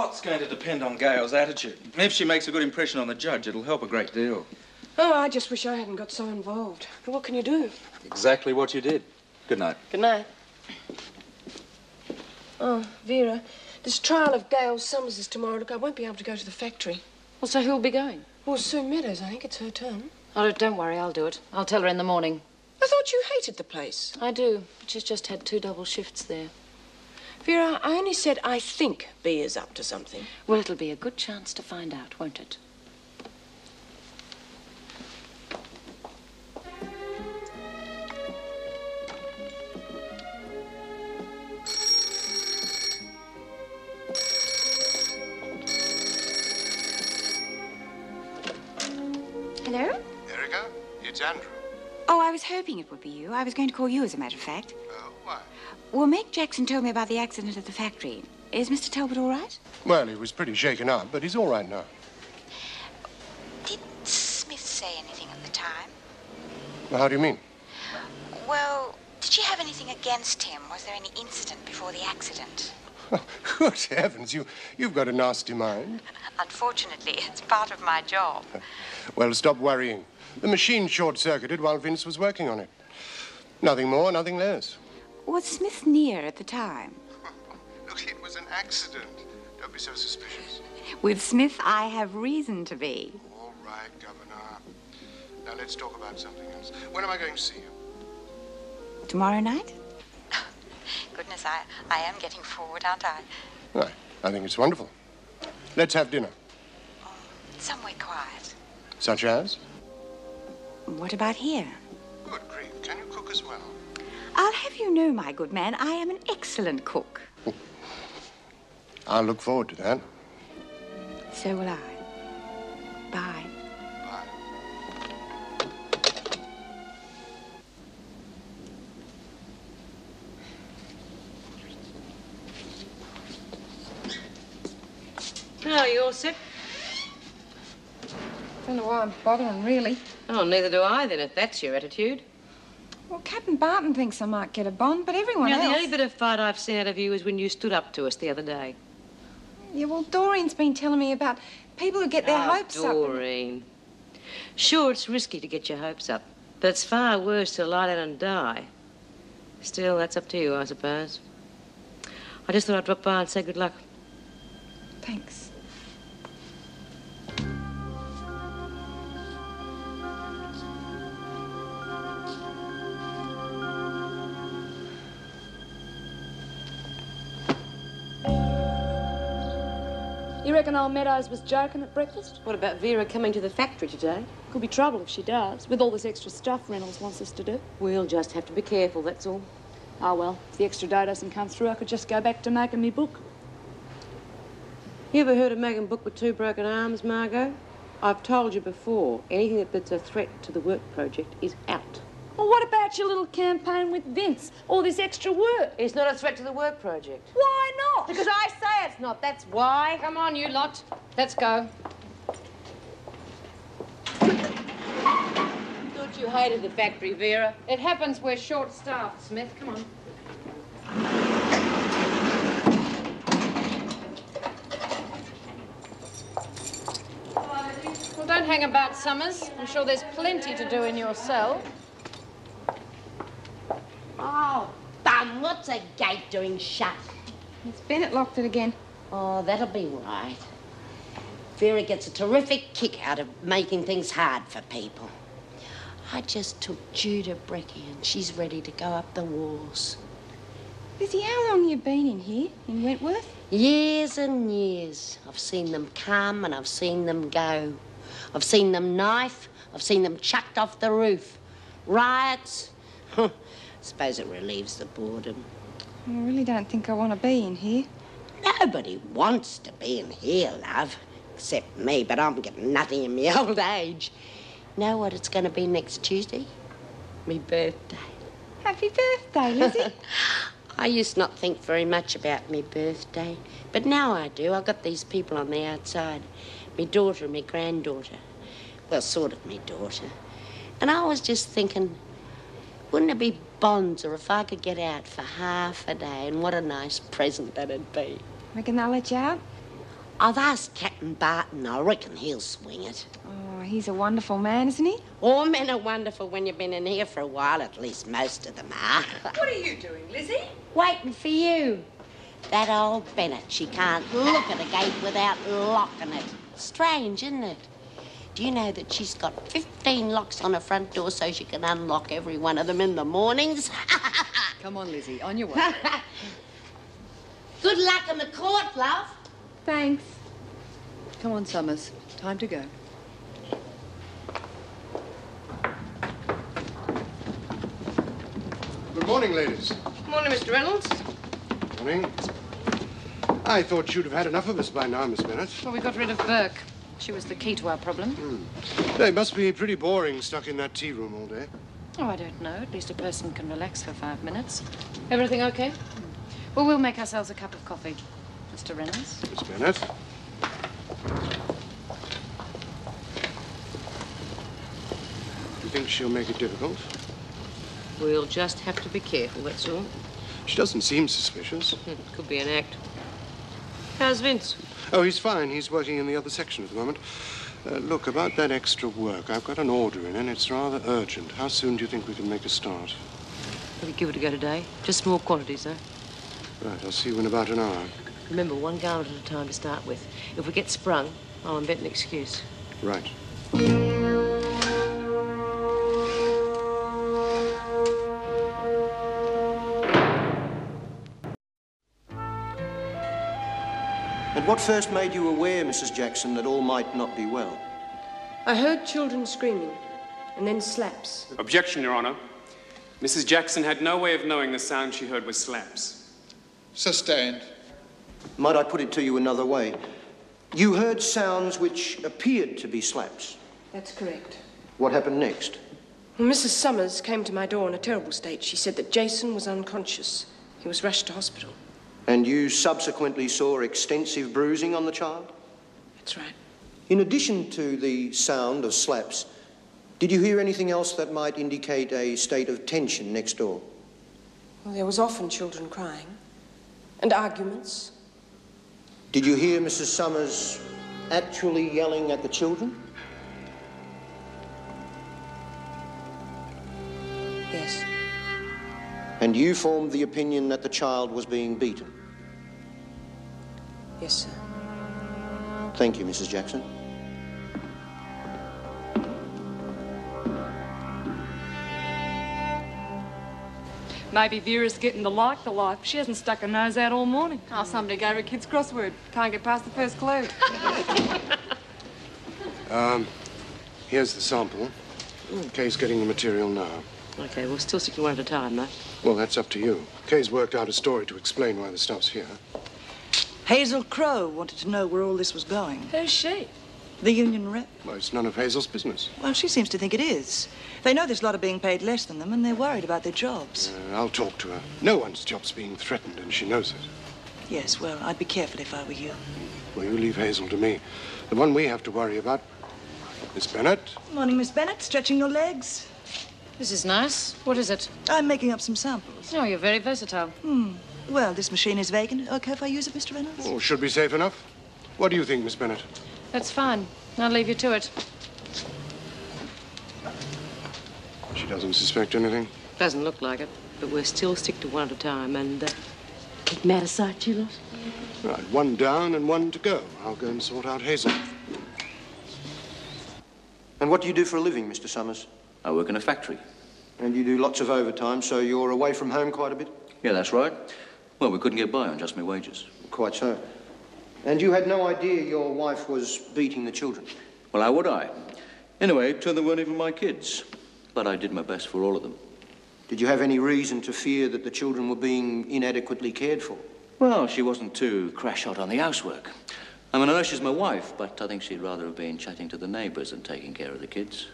lot's going to depend on Gail's attitude. If she makes a good impression on the judge, it'll help a great deal. Oh, I just wish I hadn't got so involved. But what can you do? Exactly what you did. Good night. Good night. Oh, Vera, this trial of Gail Summers is tomorrow. Look, I won't be able to go to the factory. Well, so who'll be going? Well, Sue Meadows, I think it's her turn. Oh, don't worry, I'll do it. I'll tell her in the morning. I thought you hated the place. I do, but she's just had 2 double shifts there. Vera, I only said I think B is up to something. Well, it'll be a good chance to find out, won't it? Hello? Erica, it's Andrew. Oh, I was hoping it would be you. I was going to call you, as a matter of fact. Why? Well, Meg Jackson told me about the accident at the factory. Is Mr. Talbot all right? Well, he was pretty shaken up, but he's all right now. Did Smith say anything at the time? Well, how do you mean? Well, did she have anything against him? Was there any incident before the accident? Good heavens, you've got a nasty mind. Unfortunately, it's part of my job. Well, stop worrying. The machine short-circuited while Vince was working on it. Nothing more, nothing less. Was Smith near at the time? Look, it was an accident. Don't be so suspicious. With Smith, I have reason to be. All right, Governor. Now, let's talk about something else. When am I going to see you? Tomorrow night? Goodness, I am getting forward, aren't I? Right. I think it's wonderful. Let's have dinner. Somewhere quiet. Such as? What about here? Good grief. Can you cook as well? I'll have you know, my good man, I am an excellent cook. I'll look forward to that. So will I. Bye. Bye. Oh, you all set? Don't know why I'm bothering, really. Oh, neither do I, then, if that's your attitude. Well, Captain Barton thinks I might get a bond, but everyone else... The only bit of fight I've seen out of you is when you stood up to us the other day. Yeah, well, Doreen's been telling me about people who get their hopes up. Doreen. Sure, it's risky to get your hopes up, but it's far worse to lie down and die. Still, that's up to you, I suppose. I just thought I'd drop by and say good luck. Thanks. You reckon old Meadows was joking at breakfast? What about Vera coming to the factory today? Could be trouble if she does, with all this extra stuff Reynolds wants us to do. We'll just have to be careful, that's all. Oh, well, if the extra dough doesn't come through, I could just go back to making me book. You ever heard of making book with 2 broken arms, Margot? I've told you before, anything that's a threat to the work project is out. Well, what about your little campaign with Vince? All this extra work? It's not a threat to the work project. Why not? Because I say it's not, that's why. Come on, you lot. Let's go. Thought you hated the factory, Vera. It happens we're short-staffed, Smith. Come on. Well, don't hang about, Summers. I'm sure there's plenty to do in your cell. Oh, bum, what's a gate doing shut? It's Bennett locked it again. Oh, that'll be right. Vera gets a terrific kick out of making things hard for people. I just took Judah Brecky and she's ready to go up the walls. Lizzie, how long you been in here, in Wentworth? Years and years. I've seen them come and I've seen them go. I've seen them knife. I've seen them chucked off the roof. Riots. Suppose it relieves the boredom. I really don't think I want to be in here. Nobody wants to be in here, love. Except me, but I'm getting nothing in my old age. Know what it's going to be next Tuesday? Me birthday. Happy birthday, Lizzie. I used not think very much about me birthday, but now I do. I've got these people on the outside. Me daughter and me granddaughter. Well, sort of me daughter. And I was just thinking, wouldn't it be bonzer if I could get out for half a day, and what a nice present that'd be. Reckon they'll let you out? I've asked Captain Barton. I reckon he'll swing it. Oh, he's a wonderful man, isn't he? All men are wonderful when you've been in here for a while, at least most of them are. What are you doing, Lizzie? Waiting for you. That old Bennett, she can't look at a gate without locking it. Strange, isn't it? Do you know that she's got 15 locks on her front door so she can unlock every one of them in the mornings? Come on, Lizzie, on your way. Good luck in the court, love. Thanks. Come on, Summers. Time to go. Good morning, ladies. Morning, Mr. Reynolds. Morning. I thought you'd have had enough of us by now, Miss Bennett. Well, we got rid of Burke. She was the key to our problem. They must be pretty boring stuck in that tea room all day. Oh, I don't know. At least a person can relax for 5 minutes. Everything okay? Well, we'll make ourselves a cup of coffee. Mr. Reynolds? Miss Bennett. Do you think she'll make it difficult? We'll just have to be careful, that's all. She doesn't seem suspicious. Could be an act. How's Vince? Oh, he's fine. He's working in the other section at the moment. Look, about that extra work, I've got an order in and it's rather urgent. How soon do you think we can make a start? Will you give it a go today? Just small quantities, though. Right, I'll see you in about an hour. Remember, one garment at a time to start with. If we get sprung, I'll invent an excuse. Right. And what first made you aware, Mrs. Jackson, that all might not be well? I heard children screaming, and then slaps. Objection, Your Honour. Mrs. Jackson had no way of knowing the sound she heard was slaps. Sustained. Might I put it to you another way? You heard sounds which appeared to be slaps. That's correct. What happened next? Well, Mrs. Summers came to my door in a terrible state. She said that Jason was unconscious. He was rushed to hospital. And you subsequently saw extensive bruising on the child? That's right. In addition to the sound of slaps, did you hear anything else that might indicate a state of tension next door? Well, there was often children crying. And arguments. Did you hear Mrs. Summers actually yelling at the children? Yes. And you formed the opinion that the child was being beaten? Yes, sir. Thank you, Mrs. Jackson. Maybe Vera's getting to like the life. She hasn't stuck her nose out all morning. Oh, somebody gave her a kid's crossword. Can't get past the first clue. Here's the sample. Kay's getting the material now. Okay, we'll still stick to one at a time, though. Well, that's up to you. Kay's worked out a story to explain why the stuff's here. Hazel Crowe wanted to know where all this was going. Who's she? The union rep. Well, it's none of Hazel's business. Well, she seems to think it is. They know this lot are being paid less than them, and they're worried about their jobs. I'll talk to her. No one's job's being threatened, and she knows it. Yes, well, I'd be careful if I were you. Well, you leave Hazel to me. The one we have to worry about, Miss Bennett. Morning, Miss Bennett. Stretching your legs? This is nice. What is it? I'm making up some samples. Oh, you're very versatile. Well, this machine is vacant. Okay if I use it, Mr. Reynolds? Oh, should be safe enough. What do you think, Miss Bennett? That's fine. I'll leave you to it. She doesn't suspect anything? Doesn't look like it, but we'll still stick to one at a time and keep them out of sight, you lot. Right, one down and one to go. I'll go and sort out Hazel. And what do you do for a living, Mr. Summers? I work in a factory. And you do lots of overtime, so you're away from home quite a bit? Yeah, that's right. Well, we couldn't get by on just my wages. Quite so. And you had no idea your wife was beating the children? Well, how would I? Anyway, two of them weren't even my kids. But I did my best for all of them. Did you have any reason to fear that the children were being inadequately cared for? Well, she wasn't too crash-out on the housework. I mean, I know she's my wife, but I think she'd rather have been chatting to the neighbours than taking care of the kids.